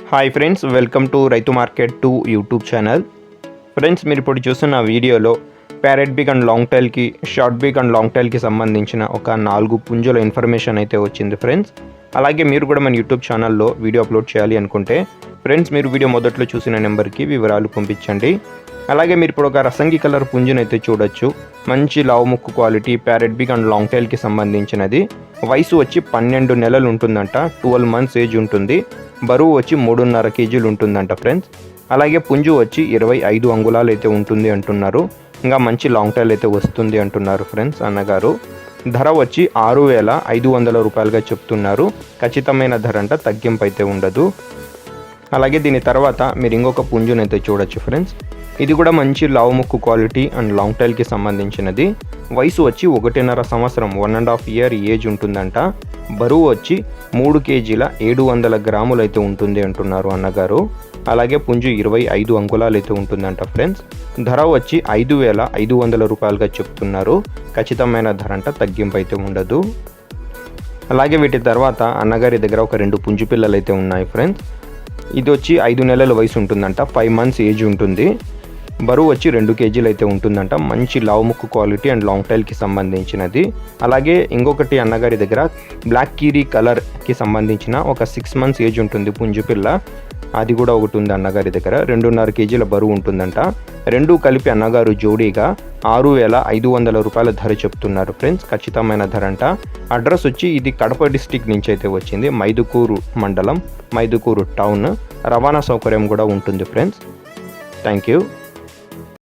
Hi friends, welcome to రైతు market 2 YouTube channel. Friends, మీరు ఇప్పుడు చూస్తున్న వీడియోలో ప్యారెట్ బిగ్ అండ్ లాంగ్ టైల్కి, షార్ట్ బిగ్ అండ్ లాంగ్ టైల్కి సంబంధించిన ఒక 4 పుంజుల ఇన్ఫర్మేషన్ అయితే వచ్చింది ఫ్రెండ్స్. అలాగే మీరు కూడా మన యూట్యూబ్ ఛానల్లో వీడియో అప్లోడ్ చేయాలి అనుకుంటే ఫ్రెండ్స్, మీరు వీడియో మొదట్లో చూసిన నెంబర్కి వివరాలు పంపించండి. అలాగే మీరు ఇప్పుడు ఒక రసంగి కలర్ పుంజునైతే చూడొచ్చు. మంచి లావు ముక్కు quality parrot big and long టైల్కి సంబంధించినది. వయసు వచ్చి 12 నెలలు ఉంటుందంట, 12 మంత్స్ ఏజ్ ఉంటుంది. బరువు వచ్చి 3.5 కేజీలు ఉంటుందంట ఫ్రెండ్స్. అలాగే పుంజు వచ్చి 25 అంగుళాలు అయితే ఉంటుంది అంటున్నారు. ఇంకా మంచి లాంగ్ టైల్ అయితే వస్తుంది అంటున్నారు ఫ్రెండ్స్ అన్నగారు. ధర వచ్చి 6,500 రూపాయలుగా చెప్తున్నారు. ఖచ్చితమైన ధర అంట, తగ్గింపు అయితే ఉండదు. అలాగే దీని తర్వాత మీరు ఇంకొక పుంజునైతే చూడొచ్చు ఫ్రెండ్స్. ఇది కూడా మంచి లావు ముక్కు క్వాలిటీ అండ్ లాంగ్ టైల్కి సంబంధించినది. వయసు వచ్చి 1.5 సంవత్సరం, 1.5 ఇయర్ ఏజ్ ఉంటుందంట. బరువు వచ్చి 3 కేజీల 700 గ్రాములు అయితే ఉంటుంది అంటున్నారు అన్నగారు. అలాగే పుంజు 25 అంగుళాలు అయితే ఉంటుందంట ఫ్రెండ్స్. ధర వచ్చి 5,500 రూపాయలుగా చెప్తున్నారు. ఖచ్చితమైన ధర అంట, తగ్గింపు అయితే ఉండదు. అలాగే వీటి తర్వాత అన్నగారి దగ్గర ఒక 2 పుంజు పిల్లలు అయితే ఉన్నాయి ఫ్రెండ్స్. ఇది వచ్చి 5 నెలల వయసు ఉంటుందంట, 5 మంత్స్ ఏజ్ ఉంటుంది. బరువు వచ్చి 2 కేజీలు అయితే ఉంటుందంట. మంచి లావు ముక్కు క్వాలిటీ అండ్ లాంగ్ టైల్కి సంబంధించినది. అలాగే ఇంకొకటి అన్నగారి దగ్గర బ్లాక్ కీరీ కలర్కి సంబంధించిన ఒక 6 మంత్స్ ఏజ్ ఉంటుంది పుంజు పిల్ల. అది కూడా ఒకటి ఉంది అన్నగారి దగ్గర. 2.5 కేజీల బరువు ఉంటుందంట. రెండు కలిపి అన్నగారు జోడీగా 6,500 రూపాయల ధర చెప్తున్నారు ఫ్రెండ్స్. ఖచ్చితమైన ధర అంట. అడ్రస్ వచ్చి ఇది కడప డిస్టిక్ నుంచి అయితే వచ్చింది. మైదుకూరు మండలం, మైదుకూరు టౌన్. రవాణా సౌకర్యం కూడా ఉంటుంది ఫ్రెండ్స్. Thank you.